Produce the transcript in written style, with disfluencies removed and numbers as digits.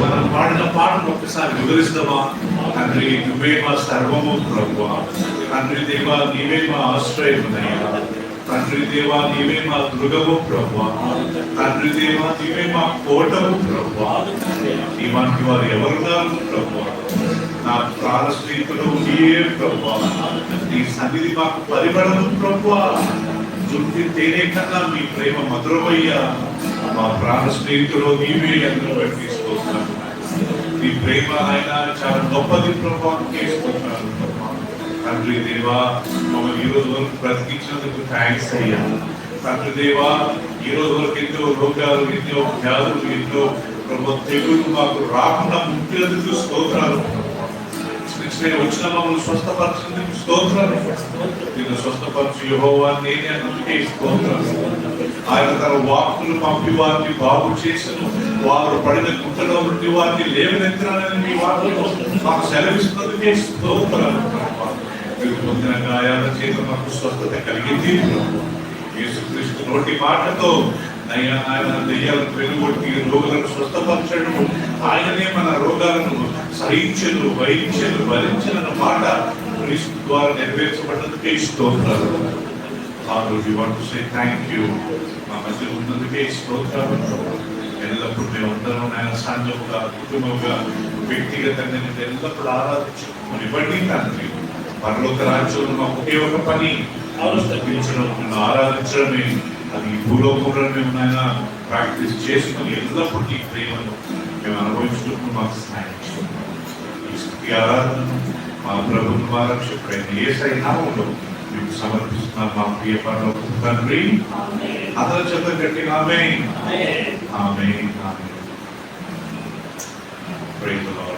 మనం పాడిన పాటను ఒక్కసారి వివరిస్తామా? తండ్రి నువ్వే మా సర్వము ప్రభువా, తండ్రి దేవా నీవే మా ఆశ్రయమునయ్యా, తండ్రి దేవా నీవే మా దుర్గము ప్రభువా. తండ్రి దేవా నీవే మా కోటము ప్రభువా. ఇలాంటి వారు ఎవరున్నారు ప్రభువా. నా ప్రాణ స్నేహితుడు నీవే ప్రభువా. నీ సన్నిధి మాకు పరిమళము ప్రభువా. జుట్టి తేనే కన్నా మీ ప్రేమ మధురమయ్యా. మా ప్రాణ స్నేహితుడు నీవే అందరూ బట్టి స్తోత్రం. నీ ప్రేమ ఆయన చాలా గొప్పది ప్రభావ చేసుకుంటున్నారు. తండ్రి దేవా మమ్మల్ని ఈ రోజు వరకు బ్రతికించినందుకు థ్యాంక్స్ అయ్యా. తండ్రి దేవా ఈ రోజు వరకు ఎన్నో రోగాలు, ఎన్నో వ్యాధులు, ఎన్నో ప్రభు తెగులు మాకు రాకుండా ముట్టినందుకు స్తోత్రాలు. వచ్చిన మమ్మల్ని స్వస్థపరచినందుకు స్తోత్రాలు. నేను స్వస్థపరచు యెహోవా నేనే అందుకే స్తోత్రాలు. ఆయన తన వాక్కులు పంపి వారిని బాగు చేసను. వారు పడిన గుట్టలో నుండి వారిని లేవనెత్తాలని మీ వాక్కులో మాకు సెలవిస్తున్నందుకే స్తోత్రాలు. మీరు పొందిన గాయాల చేత మాకు స్వస్థత కలిగింది. యేసుక్రీస్తు నోటి మాటతో ఆయన దెయ్యాలను వెలుగొట్టి రోగులను స్వస్థపరచడు. ఆయననే మన రోగాలను సహించను, వహించను, భరించను మాట క్రీస్తు ద్వారా నెరవేర్చబడ్డందుకే స్తోత్రాలు. ఆ రోజు what to say thank you. మా మధ్య ఉన్నందుకే స్తోత్రాలు. ఎల్లప్పుడు మేము అందరం ఆయన సంఘముగా, కుటుంబంగా, వ్యక్తిగతంగా ఎల్లప్పుడు ఆరాధించుకుని తండ్రి. పరలోక రాజ్యంలో మాకు ఒకే ఒక పని ఆరాధించడమే. అది భూలోకంలో మేము ఆయన ప్రాక్టీస్ చేసుకుని ఎల్లప్పుడూ ఈ ప్రేమను మేము అనుభవించుకుంటూ మాకు సహాయం చేస్తున్నాం. ఈ స్థితి ఆరాధనను మా ప్రభుత్వ మా రక్షకుడైన యేసయ్య నామములో మీకు సమర్పిస్తున్నాం. మా ప్రియ పరలోక తండ్రి. అందరూ చెప్పండి గట్టిగా amen. Amen. Amen. Praise the lord.